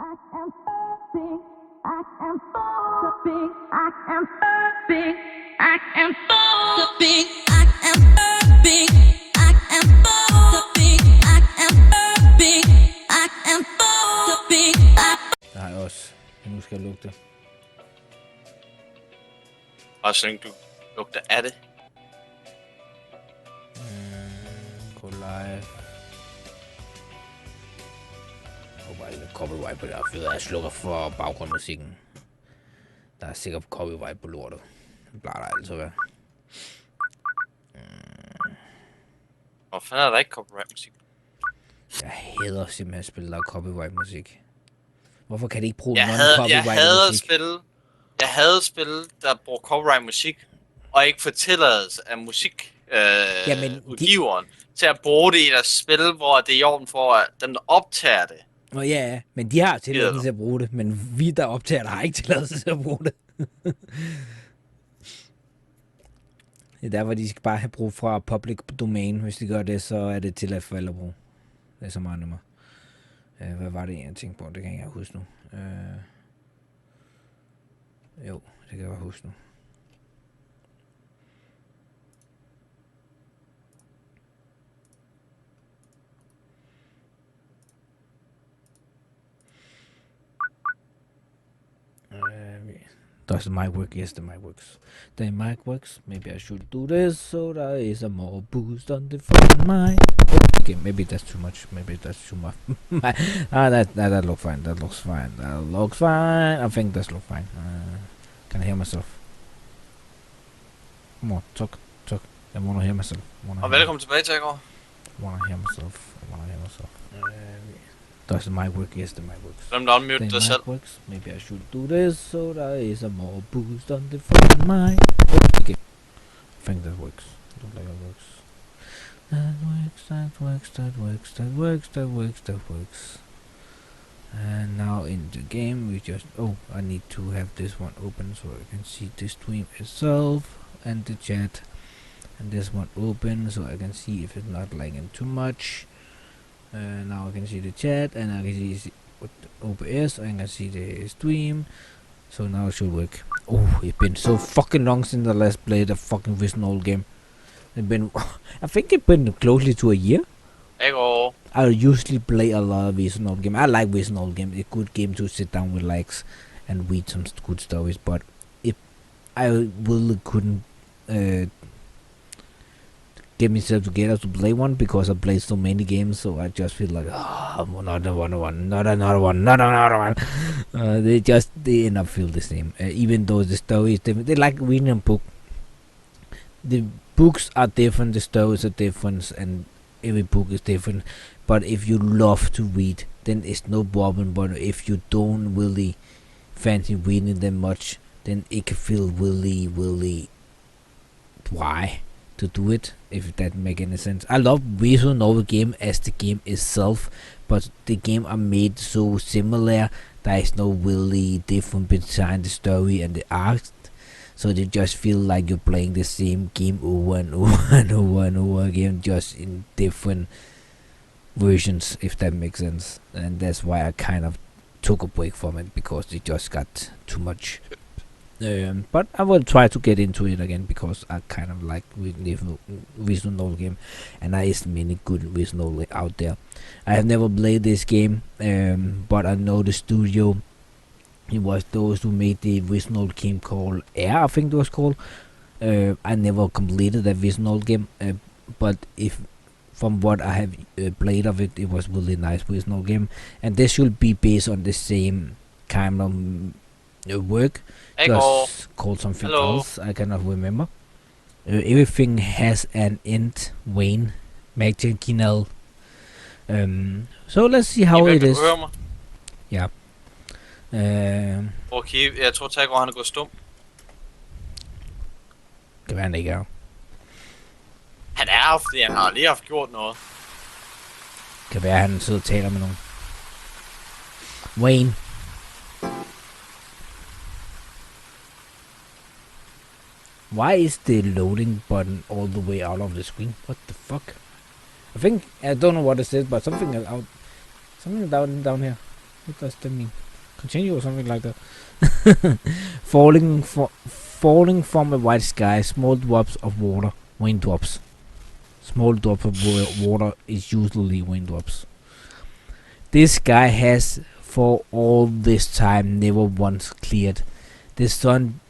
Nej, også. Nu skal jeg lugte. Og så længe du lugter af det. Gå live. Jeg håber ikke, der er copyright på det her, for jeg slukker for baggrundsmusikken. Der er sikkert copyright på lortet. Det plejer der altid at være. Hvor fanden er der ikke copyright musik? Jeg hader simpelthen at spille, der er copyright musik. Hvorfor kan de ikke bruge non-copyright musik? Jeg havde spil, der bruger copyright musik, og ikke får tilladelse af musikudgiveren til at bruge det i deres spil, hvor det er i orden for at dem, der optager det. Nå ja, men de har tilladelse til at bruge det, men vi, der optager det, har ikke tilladelse til at bruge det. Det er derfor, de skal bare have brug fra public domain. Hvis de gør det, så er det tilladt for alle at bruge. Det er så meget nemmere. Hvad var det, jeg tænkte på? Det kan jeg huske nu. Jo, det kan jeg bare huske nu. Does the mic work? Yes, the mic works. The mic works. Maybe I should do this so there is a more boost on the fucking mic. Okay, maybe that's too much. Maybe that's too much. That looks fine. That looks fine. That looks fine. I think that looks fine. Can I hear myself? Come on, talk. I wanna hear myself. Og velkommen tilbage til i går. I wanna hear myself. Does the mic work? Yes, the mic works. Glem at unmute dig selv. Works. Maybe I should do this so there is a more boost on the fucking mic. Okay. I think that works. I don't like it works. That works. And now in the game we just... Oh, I need to have this one open so I can see the stream itself and the chat. And this one open so I can see if it's not lagging too much. Now I can see the chat and I can see what OBS and I can see the stream. So now it should work. Oh, it's been so fucking long since I last played a fucking Vision game. It's been, I think it's been closely to a year. Ego. I usually play a lot of Vision game. I like Vision game. It's a good game to sit down with likes and read some good stories. But if I really couldn't get myself together to play one because I played so many games, so I just feel like not another one. They end up feel the same, even though the story is different. They like reading a book. The books are different, the stories are different, and every book is different. But if you love to read, then it's no problem. But if you don't really fancy reading them much, then it can feel really dry to do it, if that make any sense. I love visual novel game as the game itself, but the game are made so similar. There is no really difference between the story and the art, so they just feel like you're playing the same game over and over again, just in different versions, if that makes sense. And that's why I kind of took a break from it, because it just got too much. But I will try to get into it again, because I kind of like visual novel game, and there is many good visual novel out there. I have never played this game, but I know the studio. It was those who made the visual novel game called Air, I think it was called. I never completed that visual novel game, but if from what I have played of it, it was really nice visual novel game, and this should be based on the same kind of work. Just called something else, I cannot remember. Everything has an end, Wayne Marginal. So let's see how it is. Yeah. Okay, jeg tror Tago han er gået stum. Kan være han ikke er. Han er, fordi han har lige haft gjort noget. Kan være han sidder og taler med nogen. Wayne. Why is the loading button all the way out of the screen? What the fuck? I don't know what it says, but something down here. What does that mean? Continue or something like that. Falling from a white sky, small drops of water, raindrops. Small drops of water is usually raindrops. This sky has, for all this time, never once cleared. The sun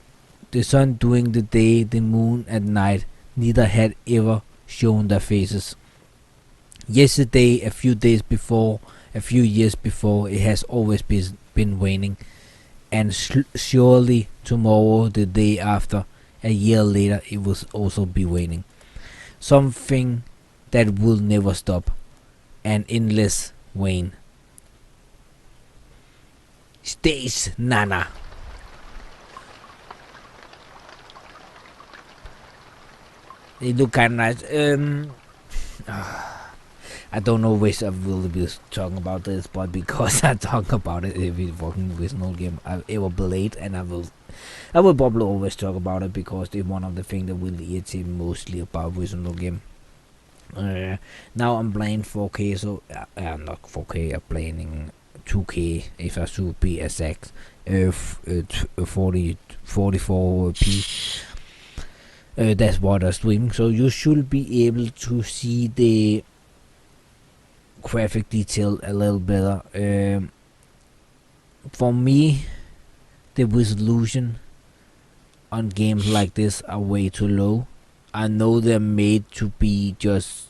during the day, the moon at night, neither had ever shown their faces. Yesterday, a few days before, a few years before, it has always been raining, and surely tomorrow, the day after, a year later, it will also be raining. Something that will never stop, an endless rain. Stays Nana. They look kind of nice. I don't know which I will be talking about this, but because I talk about it every fucking Whistle game I've ever played, and I will probably always talk about it because it's one of the things that will irritate me mostly about Whistle game. Now I'm playing 4K, so I'm not 4K. I'm playing 2K if I should be exact. 44p. That's what I'm streaming, so you should be able to see the graphic detail a little better. For me, the resolution on games like this are way too low. I know they're made to be just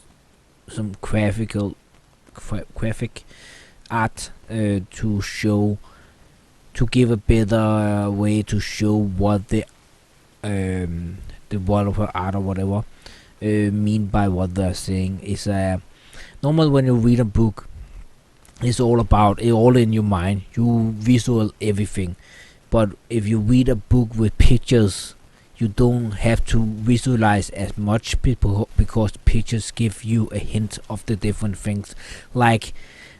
some graphic art to show, to give a better way to show what the developer art or whatever mean by what they're saying. Is normal when you read a book, it's all about it, all in your mind. You visual everything, but if you read a book with pictures, you don't have to visualize as much people because pictures give you a hint of the different things. Like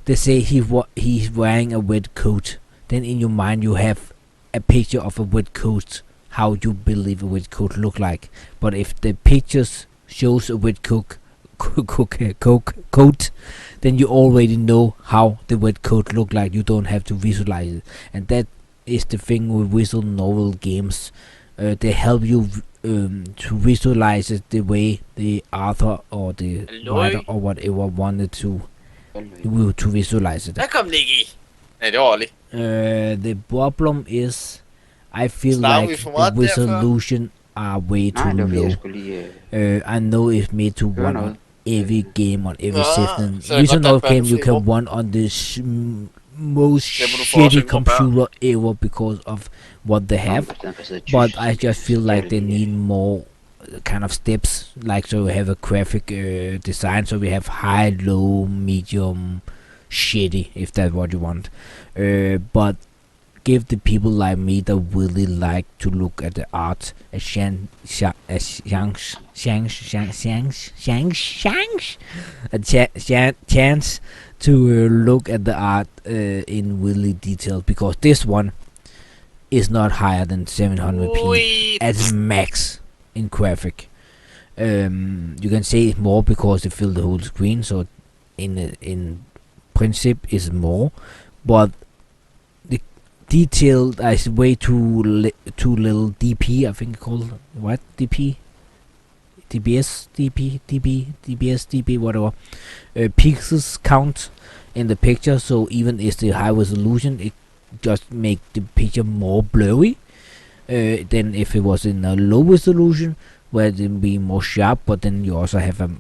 they say he's wearing a red coat, then in your mind you have a picture of a red coat, how you believe a red coat look like. But if the pictures shows a red coat, then you already know how the red coat look like. You don't have to visualize it, and that is the thing with visual novel games. They help you to visualize it the way the author or the writer or whatever wanted to visualize it. Der kom det ikke i. Nej, det var Olli. The problem is, I feel like the resolution are way too low. I know it's made to run on every game, on every system. Visual novel game you can run on the most shitty computer ever because of what they have, but I just feel like they need more kind of steps, like so we have a graphic design, so we have high, low, medium, shitty, if that's what you want, but give the people like me that really like to look at the art a chance to look at the art in really detail, because this one is not higher than 700p as max in graphic. You can say it's more because it filled the whole screen, so in principle is more, but the detail is way too little. DP, I think it's called, what, DP? DBS, DP, whatever. Pixels count in the picture, so even if the high resolution, it just make the picture more blurry than if it was in a low resolution, where it will be more sharp, but then you also have a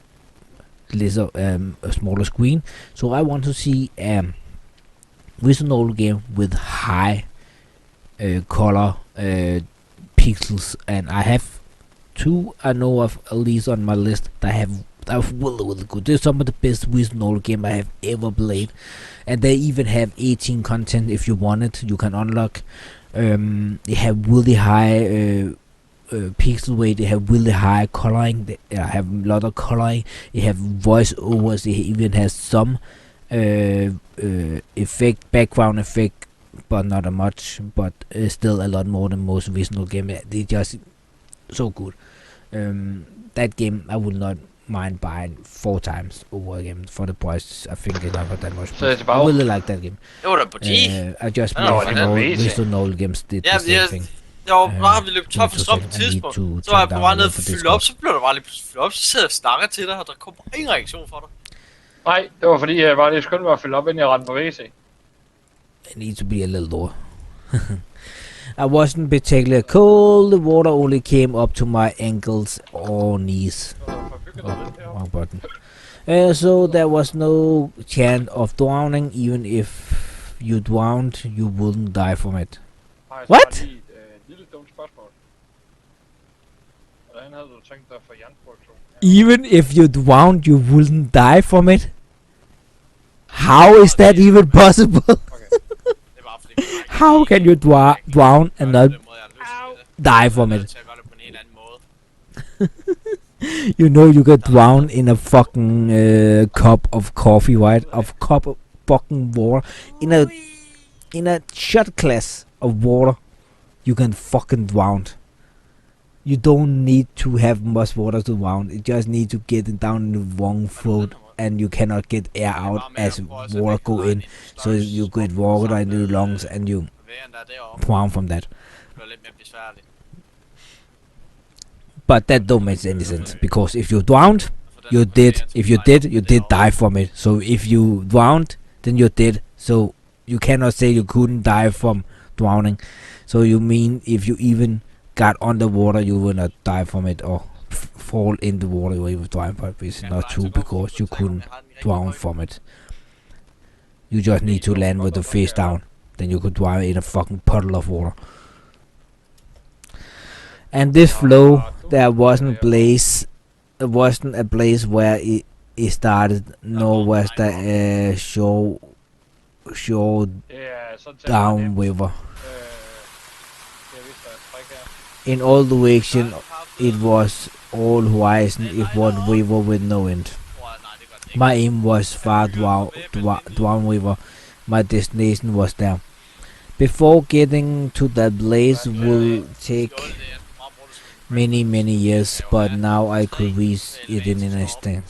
lesser, a smaller screen. So I want to see visual game with high color pixels, and I have two I know of at least on my list that are really good. They're some of the best visual game I have ever played, and they even have 18 content if you want it. You can unlock. They have really high pixel weight. They have really high coloring. They have a lot of coloring. They have voiceovers. They even has some effect, background effect, but not a much. But still a lot more than most visual game. They just so good. That game I will not mind buying 4 times over again for the price. I think it's not that much. Så er det I bare... really like that game. Det var da på 10. I just Ja, believe det var Crystal Noel games did the same thing. Jeg var bare ved løbet top for strøm på et I need tidspunkt. to Så var jeg turn på down vej a ned lot for for at fylde Discord. op, så blev der bare lige pludselig fyldt op, så sidder jeg og snakker til dig, og der kommer ingen reaktion fra dig. Nej, det var fordi, jeg bare lige skyndte mig at fylde op, inden jeg rendte på WC. I need to be a little lower. I wasn't particularly cold. The water only came up to my ankles or knees. Wrong button. So there was no chance of drowning. Even if you drowned, you wouldn't die from it. What? Lige et lille dumt spørgsmål. Hvordan havde du tænkt dig for jernproduktion? Even if you drowned, you wouldn't die from it? How is that even possible? Det var fordi, How can you drown and not die from it? Så jeg gør det på en helt anden måde. You know you get drowned in a fucking cup of coffee, right? Of cup of fucking water. In a shot glass of water, you can fucking drown. You don't need to have much water to drown. You just need to get it down in the wrong throat, and you cannot get air out as water go in. So you get water in the lungs, and you drown from that. Det bliver lidt mere besværligt. But that don't make any sense, because if you drowned, you're dead. If you did die from it. So if you drowned, then you're dead. So you cannot say you couldn't die from drowning. So you mean if you even got underwater, you will not die from it, or fall in the water you will drown, but it's not true, because you couldn't drown from it. You just need to land with the face down, then you could drown in a fucking puddle of water. And this flow, there wasn't a place where it started, nor was there a shore downriver. In all direction, it was all horizon. It was river with no end. My aim was far downriver. My destination was there. Before getting to that place will take many years, but now I could reach it in an instant.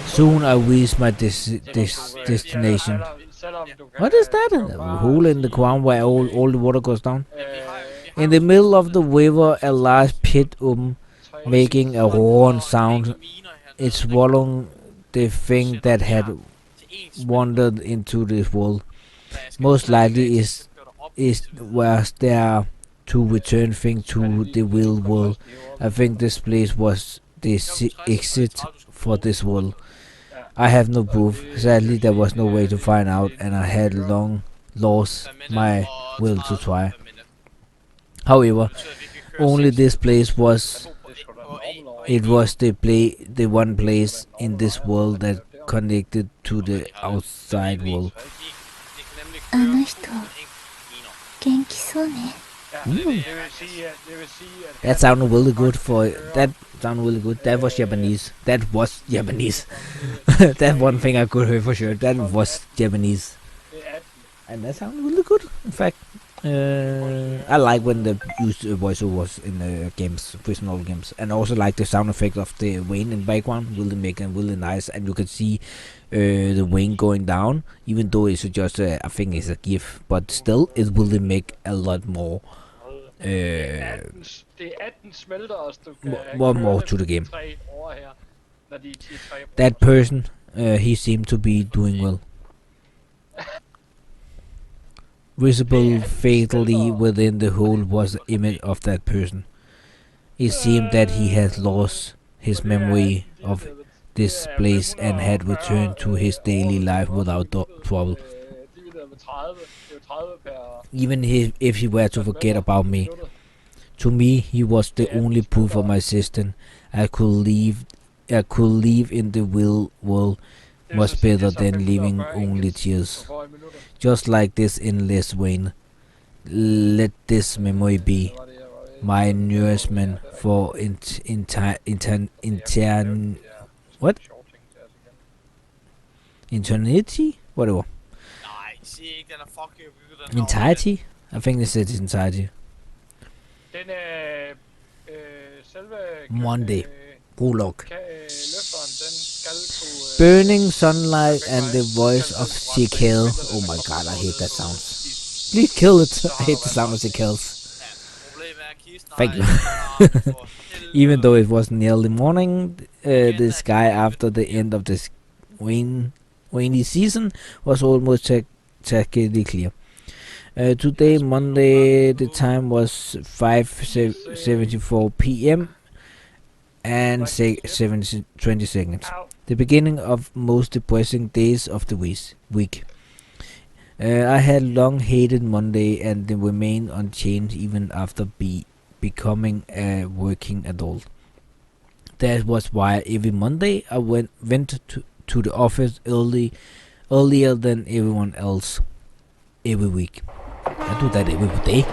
Soon I reached my destination. What is that? A hole in the ground where all the water goes down? In the middle of the river, a large pit opened, making a roaring sound. It swallowed the thing that had wandered into this world. Most likely was there to return thing to the real world. I think this place was the exit for this world. I have no proof. Sadly, there was no way to find out, and I had long lost my will to try. However, only this place was. It was the one place in this world that connected to the outside world. That sounded really good That was Japanese. That one thing I could hear for sure. That was Japanese. And that sounded really good. In fact, I like when they use voiceovers in the games, personal games, and also like the sound effect of the rain in the background. Really make them really nice, and you can see the rain going down, even though it's just I think it's a GIF, but still it will make a lot more. More to the game. That person, he seemed to be doing well. Visible fatally within the hole was the image of that person. It seemed that he had lost his memory of this place and had returned to his daily life without trouble. Even if he were to forget about me. To me, he was the only proof of my existence. I could live in the real world much better than living only tears. Just like this endless rain. Let this memory be my nourishment for eternity? Whatever. Entirety? I think they said entirety. selve Monday. Prolog. løfteren, den skal kunne... Burning sunlight and the voice of Chikel. Oh my god, I hate that sound. Please kill it. I hate the sound of Chikels. Thank you. Even though it was nearly morning, the sky after the end of the rainy season was almost technically clear. Today, Monday, the time was 5:74 p.m. and 20 seconds. The beginning of most depressing days of the week. I had long hated Monday and they remain unchanged even after becoming a working adult. That was why every Monday I went to the office earlier than everyone else every week. I do that every day.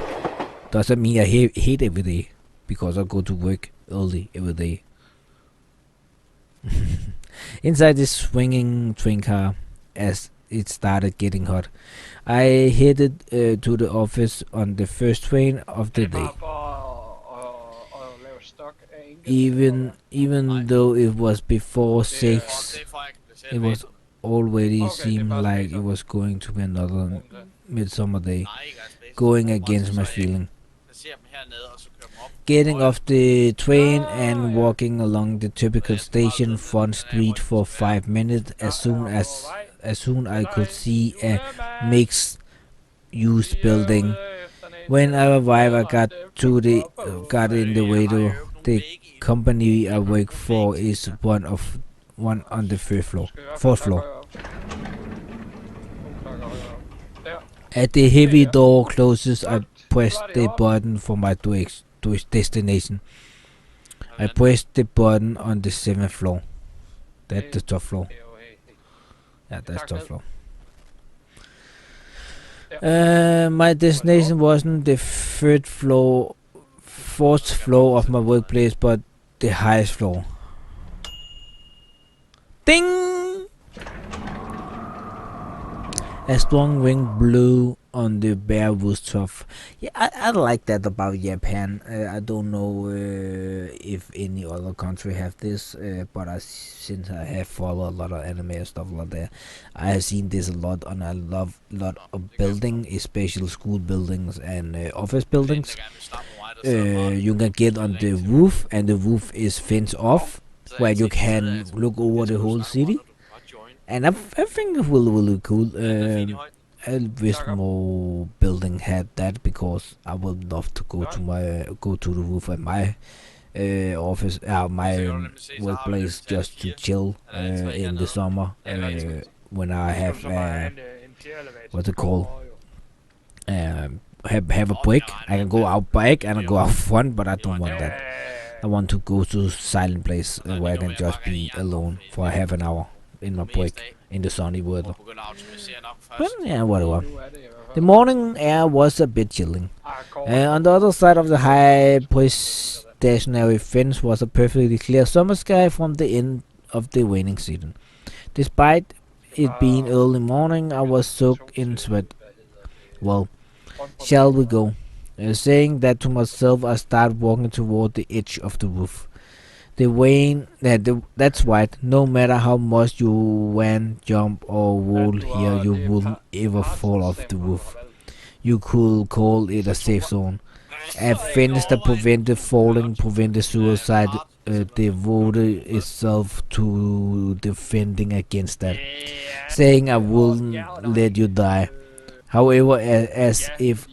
Doesn't mean I hate every day because I go to work early every day. Inside this swinging train car, as it started getting hot, I headed to the office on the first train of the day. Even though it was before 6, it was already seemed like it was going to be another midsummer day, going against my feeling. Getting off the train and walking along the typical station front street for 5 minutes as soon I could see a mixed use building. When I arrived, I got in the radio. The company I work for is one on the fourth floor. At the heavy door closes, I pressed the button for my destination. I pressed the button on the 7th floor. That's the top floor. Yeah, that's top floor. My destination wasn't the fourth floor of my workplace, but the highest floor. Ding! A strong wind blew on the bare rooftop. Yeah, I like that about Japan. I don't know if any other country have this, but since I have followed a lot of anime and stuff like that, I have seen this a lot on a lot of buildings, especially school buildings and office buildings. You can get on the roof, and the roof is fenced off, where you can look over the whole city. And I think it will really cool. I wish more building had that because I would love to go to the roof at my office, my workplace, just to chill in the summer when I have what's it called? Have a break. I can go out back and I go out front, but I don't want that. I want to go to a silent place where I can just be alone for half an hour in my break in the sunny weather. But yeah, whatever. The morning air was a bit chilling. On the other side of the high-priced stationary fence was a perfectly clear summer sky from the end of the raining season. Despite it being early morning, I was soaked in sweat. Well, shall we go? Saying that to myself, I started walking toward the edge of the roof. The rain, that's right, no matter how much you ran, jump or roll here, you wouldn't ever fall off the roof. You could call it a safe zone. A fence that prevented falling, prevented suicide, devoted itself to defending against that. Saying I wouldn't let you die. However, as if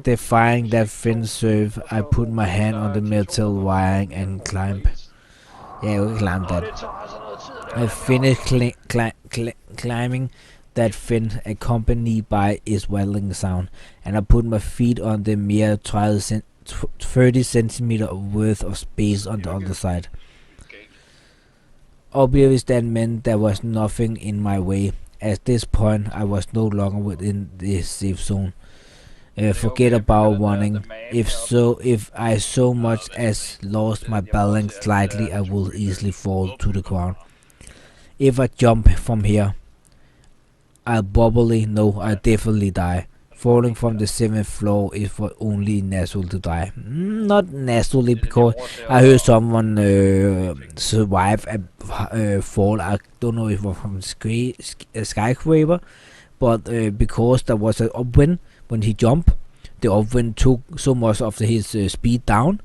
defying that fence serve, I put my hand on the metal wiring and climbed. Yeah, we climbed that. I finished climbing that fence, accompanied by its rattling sound, and I put my feet on the mere 30 centimeter worth of space on the other side. Obviously, that meant there was nothing in my way. At this point, I was no longer within the safe zone. Forget about running. If I so much as lost my balance slightly, I will easily fall to the ground. If I jump from here, I'll probably, no, I'll definitely die. falling from the 7th floor is for only natural to die. Not naturally, because I heard someone survive a fall. I don't know if it was from a skyscraper, but because there was an upwind when he jumped, the upwind took so much of his speed down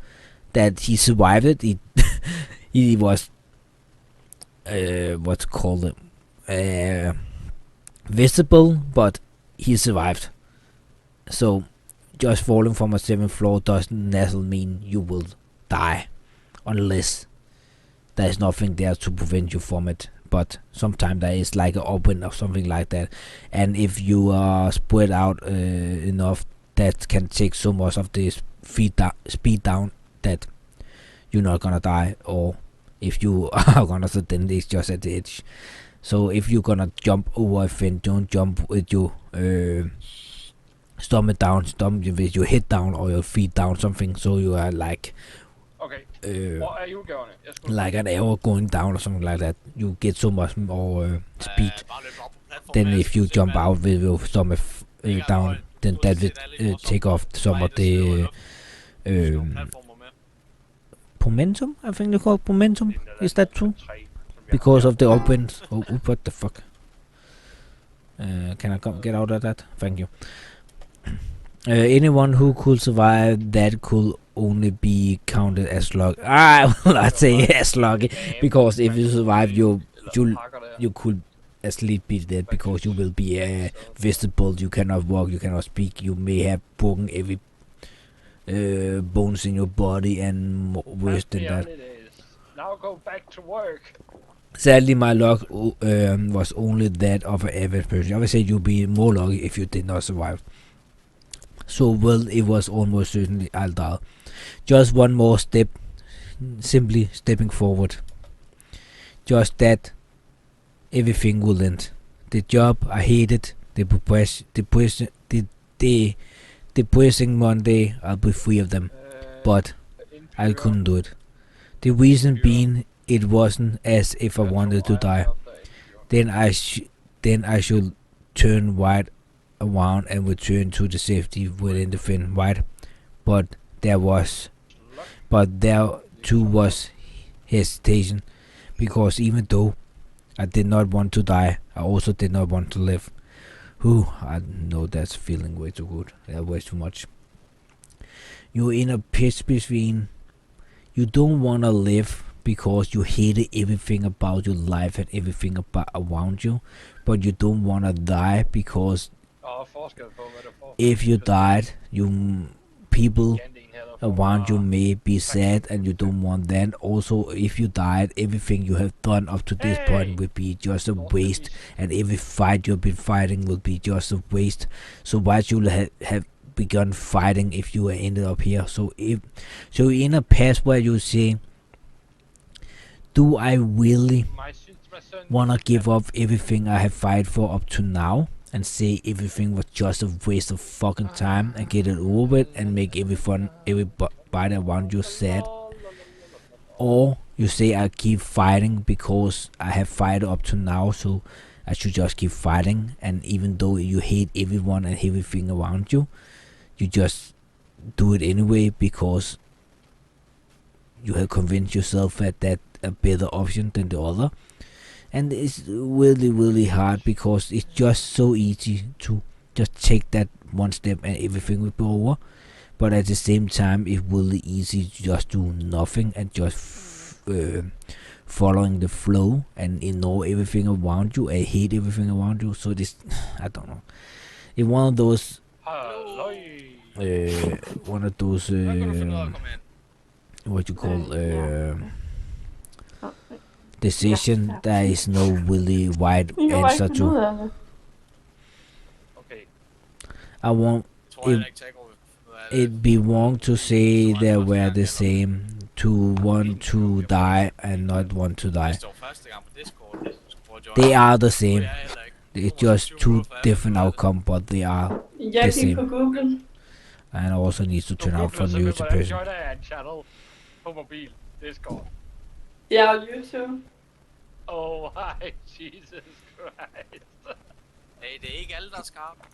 that he survived it. He was what's called visible, but he survived. So just falling from a 7th floor doesn't necessarily mean you will die, unless there is nothing there to prevent you from it. But sometimes there is like an upwind or something like that, and if you are spread out enough, that can take so much of the speed down that you're not gonna die, or if you are gonna sit, then it's just at the edge. So if you're gonna jump over a fence, don't jump with your stomach down, stomach with your head down or your feet down, something, so you are like like an arrow going down or something like that. You get so much more speed than if you jump out with your stomach down. Then that will take off some of the momentum. I think they call it momentum. Is that true? Because of the upwind. Oh, what the fuck? Can I get out of that? Thank you. Anyone who could survive that could only be counted as lucky. I will not say as lucky, because if you survive, you could at least be dead, because you will be visible. You cannot walk. You cannot speak. You may have broken every bones in your body, and worse than that. Now go back to work. Sadly, my luck was only that of an average person. I would say you'd be more lucky if you did not survive. So well, it was almost certainly I'll die. Just one more step, simply stepping forward. Just that, everything will end. The job I hated, the depressing Monday, I'll be free of them. But I couldn't do it. The reason being, it wasn't as if I wanted to die. Then I should turn right around and return to the safety within the fin, right? But there too was hesitation, because even though I did not want to die, I also did not want to live. I know that's feeling way too good. That way too much. You're in a pitch between. You don't wanna live because you hated everything about your life and everything about around you, but you don't wanna die because if you died, people around you may be sad, and you don't want that. Also, if you died, everything you have done up to this point would be just a waste, and every fight you've been fighting will be just a waste. So why should you have begun fighting if you ended up here? So in a past where you say, do I really wanna give up everything I have fight for up to now, and say everything was just a waste of fucking time, and get it over with, and make everybody around you sad? Or you say, I keep fighting because I have fight up to now, so I should just keep fighting, and even though you hate everyone and everything around you, you just do it anyway because you have convinced yourself that that's a better option than the other. And it's really, really hard, because it's just so easy to just take that one step and everything will be over. But at the same time, it's really easy to just do nothing and just following the flow and ignore everything around you and hate everything around you. So this, I don't know. It's one of those what you call decision there is no really right answer to. I won't. It'd be wrong to say they were the same, to want to die and not want to die. They are the same. It's just two different outcomes, but they are the same. And I also need to turn out for news person. Yeah, on YouTube. Oh my Jesus Christ. Hey, det er ikke alle, der er skarpe.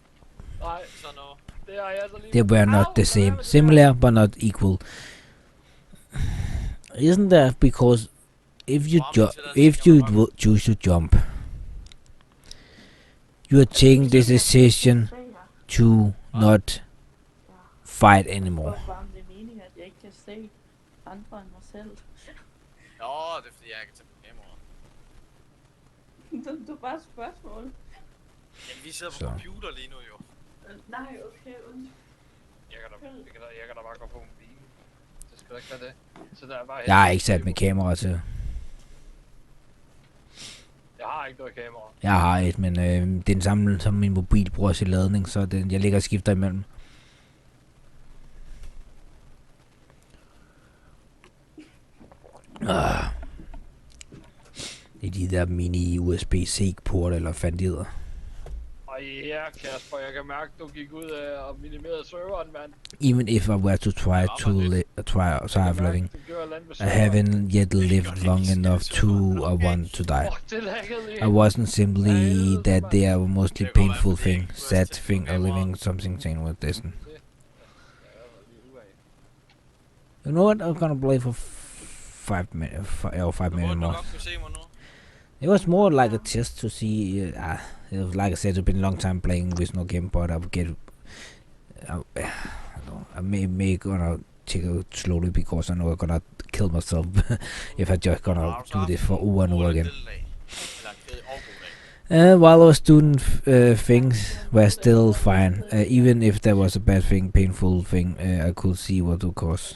Nej, Så nu. det er jeg så lige. They were not the same. Similar, but not equal. Isn't that because if you choose to jump, you are taking this decision to not fight anymore. Det er meningen, at jeg ikke kan se andre end mig selv. Nå, det er fordi, jeg kan tage på kameraet. Du er bare et spørgsmål. Jamen, vi sidder på Så. computer lige nu, jo. Nej, okay, undskyld. Jeg kan da bare gå på mobilen. Det skal da ikke være det. Så der er bare Jeg har ikke sat mit kamera til. Jeg har ikke noget kamera. Jeg har et, men det er den samme som min mobil bruger til ladning, så jeg ligger og skifter imellem. Det er de der mini USB-C-porter, eller fandt de hedder. Og ja, Kasper, jeg kan mærke, du gik ud og minimerede serveren, mand. Even if I were to try to survive living, I haven't yet lived long enough to want to die. I wasn't simply that they are mostly painful thing, sad thing, or living something same with this. You know what? I'm gonna play for 5 minutes, 5 minutes more. It was more like a test to see. It was like I said, it's been a long time playing with no game, but I would get. I may gonna take it slowly because I know I'm gonna kill myself if I just gonna do this for over and over again. While I was doing things were still fine, even if there was a bad thing, painful thing, I could see what it cause.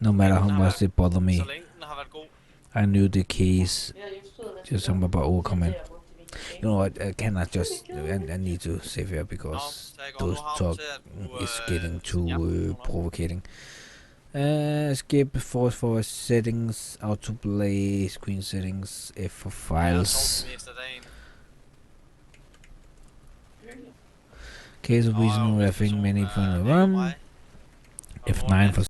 No matter how much it bothered me, I knew the case. Just something about overcoming. You know what? I cannot just. I need to save here because those talk is getting too provocating. Skip force forward settings, autoplay, screen settings, F for files. Case of reason where I think many from the F9 for.